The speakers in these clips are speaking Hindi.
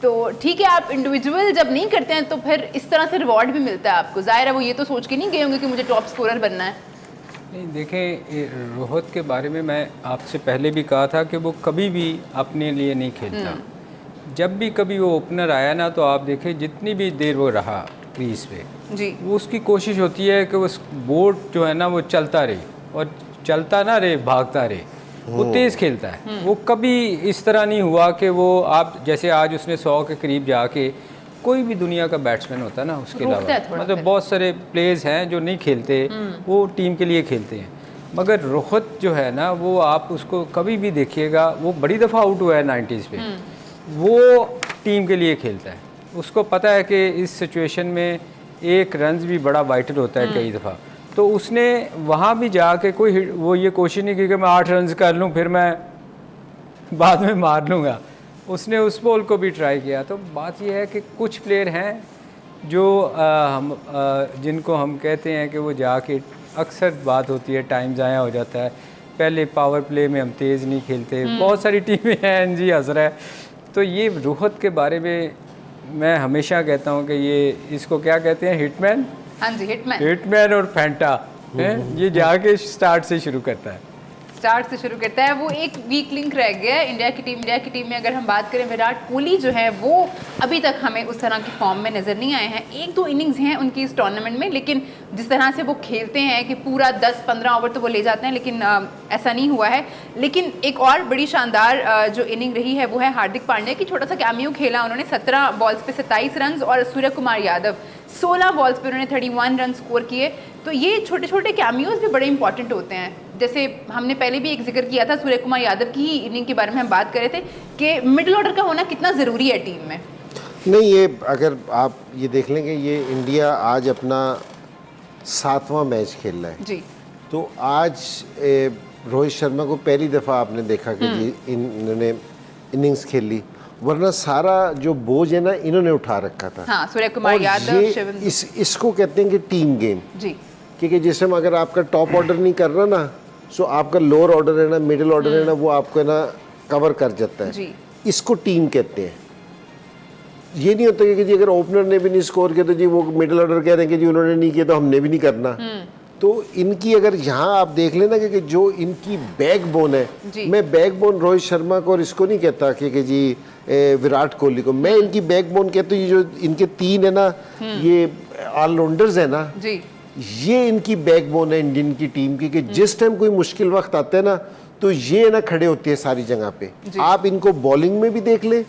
तो ठीक है, आप इंडिविजुअल जब नहीं करते हैं तो फिर इस तरह से रिवॉर्ड भी मिलता है आपको। जाहिर है वो ये तो सोच के नहीं गए होंगे कि मुझे टॉप स्कोरर बनना है। नहीं देखें, रोहित के बारे में मैं आपसे पहले भी कहा था कि वो कभी भी अपने लिए नहीं खेलता। जब भी कभी वो ओपनर आया ना, तो आप देखें जितनी भी देर वो रहा क्रीज पे जी, वो उसकी कोशिश होती है कि उस बोर्ड जो है ना वो चलता रहे, और चलता ना रहे, भागता रहे। वो तेज़ खेलता है। वो कभी इस तरह नहीं हुआ कि वो आप जैसे आज उसने 100 के करीब जाके, कोई भी दुनिया का बैट्समैन होता है ना उसके अलावा, मतलब बहुत सारे प्लेयर्स हैं जो नहीं खेलते, वो टीम के लिए खेलते हैं। मगर रोहित जो है ना, वो आप उसको कभी भी देखिएगा, वो बड़ी दफ़ा आउट हुआ है 90s पे, वो टीम के लिए खेलता है। उसको पता है कि इस सिचुएशन में एक रन्स भी बड़ा वाइटल होता है कई दफ़ा। तो उसने वहाँ भी जाके कोई वो ये कोशिश नहीं की कि मैं 8 रन्स कर लूँ फिर मैं बाद में मार लूँगा। उसने उस बॉल को भी ट्राई किया। तो बात यह है कि कुछ प्लेयर हैं जो जिनको हम कहते हैं कि वो जाके, अक्सर बात होती है टाइम ज़ाया हो जाता है, पहले पावर प्ले में हम तेज़ नहीं खेलते। बहुत सारी टीमें हैं, एनजी हंस रहा है। तो ये रोहित के बारे में मैं हमेशा कहता हूँ कि ये, इसको क्या कहते हैं, हिटमैन। हाँ जी, हिटमैन और फैंटा है, ये जाके स्टार्ट से शुरू करता है। स्टार्ट से शुरू करता है। वो एक वीक लिंक रह गया है इंडिया की टीम में। अगर हम बात करें, विराट कोहली जो है वो अभी तक हमें उस तरह की फॉर्म में नज़र नहीं आए हैं। 1-2 इनिंग्स हैं उनकी इस टूर्नामेंट में, लेकिन जिस तरह से वो खेलते हैं कि पूरा 10-15 ओवर तो वो ले जाते हैं, लेकिन ऐसा नहीं हुआ है। लेकिन एक और बड़ी शानदार जो इनिंग रही है वो है हार्दिक पांड्या की। छोटा सा कैमियो खेला उन्होंने, 17 बॉल्स पे 27 रन, और सूर्य कुमार यादव 16 बॉल्स पे उन्होंने 31 रन स्कोर किए। तो ये छोटे छोटे कैमियोज भी बड़े इंपॉर्टेंट होते हैं। जैसे हमने पहले भी एक जिक्र किया था सूर्य कुमार यादव की ही इनिंग के बारे में, हम बात कर रहे थे कि मिडिल ऑर्डर का होना कितना ज़रूरी है टीम में। नहीं, ये अगर आप ये देख लेंगे, ये इंडिया आज अपना 7वां मैच खेल रहा है जी। तो आज रोहित शर्मा को पहली दफ़ा आपने देखा कि जी इन्होंने इनिंग्स खेल ली, वरना सारा जो बोझ है ना इन्होंने उठा रखा था। हाँ, सूर्य कुमार यादव, इसको कहते हैं कि टीम गेम जी। क्योंकि जैसे अगर आपका टॉप ऑर्डर नहीं कर रहा ना, सो आपका लोअर ऑर्डर है ना, मिडिल ऑर्डर है ना, वो आपको ना कवर कर जाता है। जी। इसको टीम कहते हैं। ये नहीं होता कि जी अगर ओपनर ने भी नहीं स्कोर किया तो जी वो मिडिल ऑर्डर कह रहे हैं कि जी उन्होंने नहीं किया तो हमने भी नहीं करना। तो इनकी अगर यहाँ आप देख लेना कि जो इनकी बैकबोन है, मैं बैकबोन रोहित शर्मा को और इसको नहीं कहता कि जी विराट कोहली को, मैं इनकी बैकबोन कहता हूँ। ये जो इनके 3 है ना, ये ऑलराउंडर्स है ना जी, ये इनकी बैकबोन है इंडियन की टीम की, कि जिस टाइम कोई मुश्किल वक्त आता है ना तो ये ना खड़े होती है सारी जगह पे। आप इनको बॉलिंग में भी देख लें,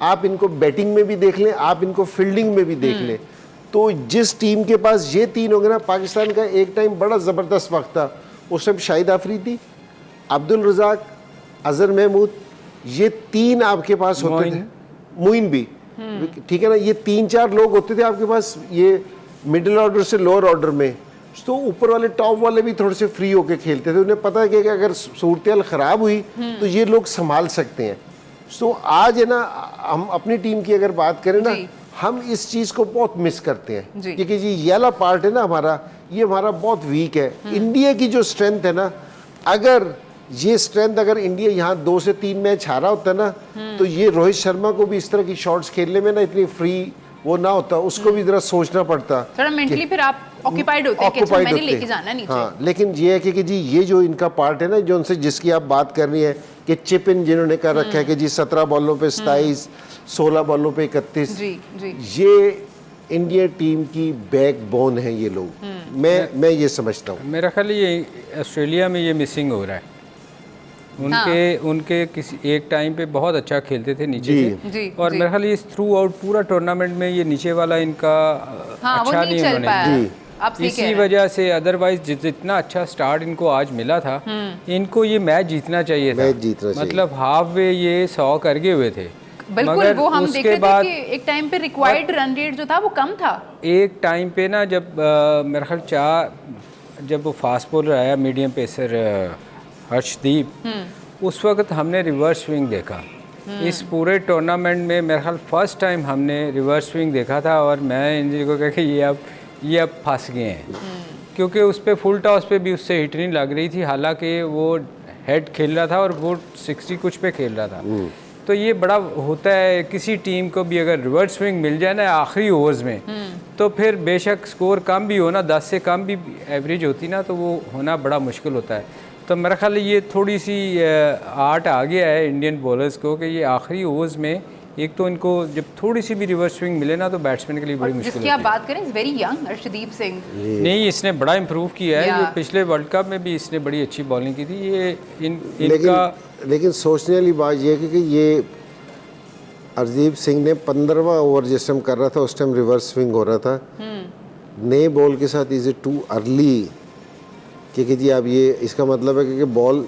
आप इनको बैटिंग में भी देख लें, आप इनको फील्डिंग में भी देख लें। तो जिस टीम के पास ये 3 हो गए ना, पाकिस्तान का एक टाइम बड़ा ज़बरदस्त वक्त था। उस टाइम शाहिद अफरीदी, अब्दुल रज़ाक, अजहर महमूद, ये 3 आपके पास होते थे। मोइन भी, ठीक है ना, ये 3-4 लोग होते थे आपके पास, ये मिडिल ऑर्डर से लोअर ऑर्डर में। तो ऊपर वाले टॉप वाले भी थोड़े से फ्री होके खेलते थे। उन्हें पता है कि अगर सूरत ख़राब हुई तो ये लोग संभाल सकते हैं। तो आज है ना, हम अपनी टीम की अगर बात करें ना, हम इस चीज़ को बहुत मिस करते हैं क्योंकि जी ये वाला पार्ट है ना हमारा, ये हमारा बहुत वीक है। इंडिया की जो स्ट्रेंथ है ना, अगर ये स्ट्रेंथ अगर इंडिया यहाँ 2 से 3 मैच हारा होता ना, तो ये रोहित शर्मा को भी इस तरह की शॉट्स खेलने में ना इतनी फ्री वो ना होता, उसको भी जरा सोचना पड़ता। थोड़ा मेंटली फिर आप ऑक्यूपाइड होते हैं कि अच्छा मैंने लेके जाना नीचे। हाँ, लेकिन ये है कि जी ये जो इनका पार्ट है ना, जो उनसे जिसकी आप बात कर रही है कि चिप इन जिन्होंने कर रखा है कि जी 17 बॉलों पे 27, 16 बॉलों पे 31, ये इंडिया टीम की बैकबोन है ये लोग। मैं ये समझता हूँ। मेरा ख्याल ये ऑस्ट्रेलिया में ये मिसिंग हो रहा है। उनके किसी एक टाइम पे बहुत अच्छा खेलते थे नीचे से, और मेरा ख्याल इस थ्रू आउट पूरा टूर्नामेंट में ये नीचे वाला इनका अच्छा नहीं उन्होंने, इसी वजह से। अदरवाइज जितना अच्छा स्टार्ट इनको आज मिला था, इनको ये मैच जीतना चाहिए था। मतलब हाफ वे ये 100 कर गए हुए थे। बिल्कुल, वो हम देख रहे थे कि एक टाइम पे रिक्वायर्ड रन रेट जो था वो कम था। एक टाइम पे ना जब मेरा ख्याल जब वो फास्ट बॉलर आया, मीडियम पेसर हर्षदीप, उस वक्त हमने रिवर्स स्विंग देखा। इस पूरे टूर्नामेंट में मेरा ख्याल फर्स्ट टाइम हमने रिवर्स स्विंग देखा था, और मैं इन को कहा कि ये अब फंस गए हैं, क्योंकि उस पर फुल टॉस पे भी उससे हिट नहीं लग रही थी, हालांकि वो हेड खेल रहा था और वो 60 कुछ पे खेल रहा था। तो ये बड़ा होता है किसी टीम को भी, अगर रिवर्स स्विंग मिल जाए ना आखिरी ओवर्स में, तो फिर बेशक स्कोर कम भी हो ना, 10 से कम भी एवरेज होती ना, तो वो होना बड़ा मुश्किल होता है। तो मेरा ख्याल है ये थोड़ी सी आर्ट आ गया है इंडियन बॉलर्स को कि ये आखिरी ओवर्स में एक तो इनको जब थोड़ी सी भी रिवर्स स्विंग मिले ना तो बैट्समैन के लिए बड़ी मुश्किल जिसकी आप बात करें is very young Arshdeep Singh. नहीं, इसने बड़ा इम्प्रूव किया है। या। ये पिछले वर्ल्ड कप में भी इसने बड़ी अच्छी बॉलिंग की थी। ये इनका लेकिन सोचने वाली बात यह है कि ये अर्शदीप सिंह ने 15वां ओवर जिस टाइम कर रहा था उस टाइम रिवर्स स्विंग हो रहा था। नए बॉल के साथ इज इट टू अर्ली, क्योंकि जी अब ये इसका मतलब है कि बॉल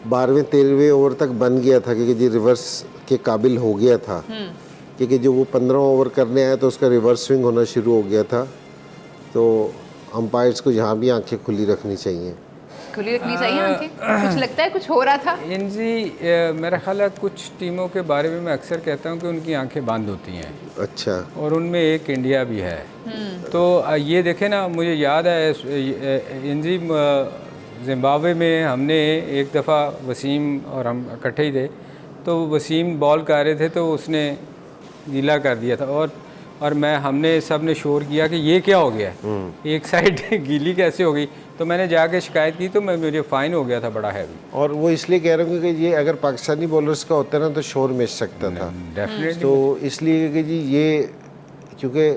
12वें-13वें ओवर तक बन गया था, क्योंकि जी रिवर्स के काबिल हो गया था, क्योंकि जो वो 15वां ओवर करने आया तो उसका रिवर्स स्विंग होना शुरू हो गया था। तो अंपायर्स को यहाँ भी आंखें खुली रखनी चाहिए। खुली रखनी चाहिए आंखें। कुछ लगता है कुछ हो रहा था। इनजी मेरा ख्याल है कुछ टीमों के बारे में मैं अक्सर कहता हूँ कि उनकी आंखें बंद होती हैं। अच्छा। और उनमें एक इंडिया भी है। तो ये देखें ना, मुझे याद है इनजी जिम्बाब्वे में हमने एक दफ़ा वसीम और हम इकट्ठे ही थे, तो वसीम बॉल कर रहे थे तो उसने गीला कर दिया था और हमने सब ने शोर किया कि ये क्या हो गया है, एक साइड गीली कैसे हो गई। तो मैंने जाके शिकायत की तो मुझे फ़ाइन हो गया था बड़ा हैवी। और वो इसलिए कह रहा हूँ कि ये अगर पाकिस्तानी बॉलर्स का होता ना तो शोर मिस सकता था। डेफिनेटली। तो इसलिए कि जी ये क्योंकि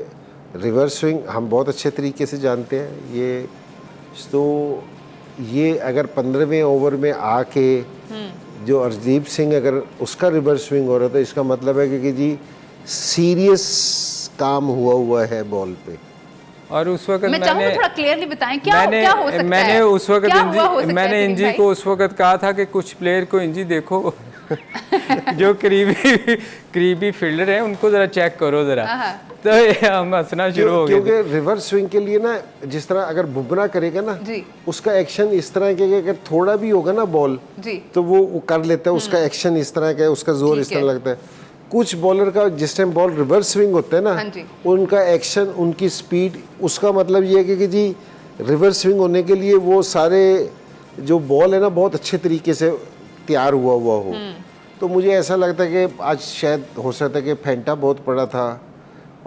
रिवर्स स्विंग हम बहुत अच्छे तरीके से जानते हैं ये, तो ये अगर 15वें ओवर में आके जो अर्शदीप सिंह अगर उसका रिवर्स स्विंग हो रहा था, इसका मतलब है कि जी सीरियस काम हुआ है बॉल पे। और उस वक्त मैं चाहूँगा थोड़ा क्लियरली बताएं क्या हो सकता मैंने है? उस वक्त क्या हुआ हो सकता है मैंने सलीम इंजी भाई? को उस वक्त कहा था कि कुछ प्लेयर को इंजी देखो जो करीबी फील्डर हैं उनको ज़रा चेक करो ज़रा। तो हम हंसना शुरू हो गए। क्योंकि रिवर्स स्विंग के लिए ना जिस तरह अगर बुमराह करेगा ना जी। उसका एक्शन इस तरह के अगर थोड़ा भी होगा ना बॉल जी। तो वो कर लेता है, उसका एक्शन इस तरह का है, उसका जोर इस तरह लगता है। कुछ बॉलर का जिस टाइम बॉल रिवर्स स्विंग होता है ना, हाँ जी। उनका एक्शन, उनकी स्पीड, उसका मतलब ये है कि जी रिवर्स स्विंग होने के लिए वो सारे जो बॉल है ना बहुत अच्छे तरीके से तैयार हुआ हो। तो मुझे ऐसा लगता है कि आज शायद हो सकता है कि फेंटा बहुत पड़ा था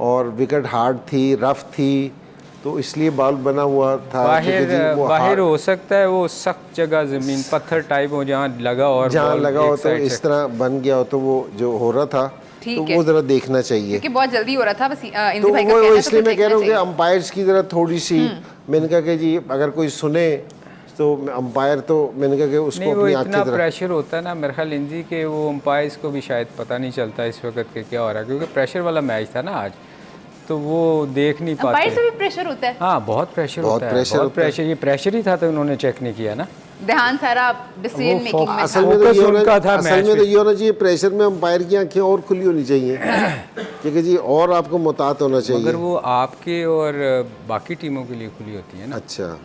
और विकेट हार्ड थी, रफ थी, तो इसलिए बॉल बना हुआ था। बाहर हो सकता है वो सख्त जगह, जमीन पत्थर टाइप हो जहाँ लगा और जहाँ लगा हो तो इस तरह बन गया हो, तो वो जो हो रहा था तो वो जरा देखना चाहिए क्योंकि बहुत जल्दी हो रहा था। बस तो वो इसलिए मैं कह रहा हूँ कि अंपायर्स की जरा थोड़ी सी, मैंने कहा कि जी अगर कोई सुने तो अंपायर, तो मैंने कहा कि उसको नहीं, वो अपनी इतना आंखें प्रेशर होता है ना मेरे ख्याल इंजी के, वो अंपायर्स को भी शायद पता नहीं चलता इस वक्त के क्या हो रहा है, क्योंकि प्रेशर वाला मैच था ना आज, तो वो देख नहीं पाते। अंपायर से भी प्रेशर होता है। हाँ, बहुत प्रेशर होता है, बहुत प्रेशर। ये प्रेशर ही था तो उन्होंने चेक नहीं किया ना, ध्यान सारा डिसीजन मेकिंग में। असल में तो ये होना चाहिए प्रेशर में अंपायर की आंखें और खुली होनी चाहिए, क्योंकि जी और आपको मुतात होना चाहिए। मगर वो आपके और बाकी टीमों के लिए खुली होती है ना। अच्छा,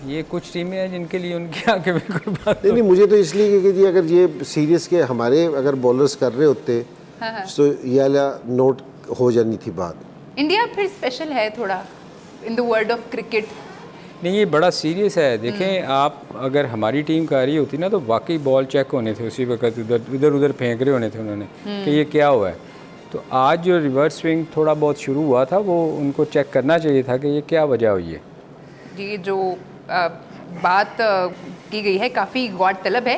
ये कुछ टीमें हैं जिनके लिए उनकी आंखें बिल्कुल बंद। नहीं, मुझे तो इसलिए क्योंकि जी अगर ये सीरियस के हमारे अगर बॉलर्स कर रहे होते तो ये नोट हो जानी थी बात। इंडिया फिर स्पेशल है थोड़ा in the world of cricket. नहीं, ये बड़ा सीरियस है। देखें आप, अगर हमारी टीम का रही होती ना तो वाकई बॉल चेक होने थे उसी वक्त, इधर फेंक रहे होने थे उन्होंने कि ये क्या हुआ है। तो आज जो रिवर्स स्विंग थोड़ा बहुत शुरू हुआ था वो उनको चेक करना चाहिए था कि ये क्या वजह हुई है। जी, जो बात की गई है काफ़ी गौरतलब है।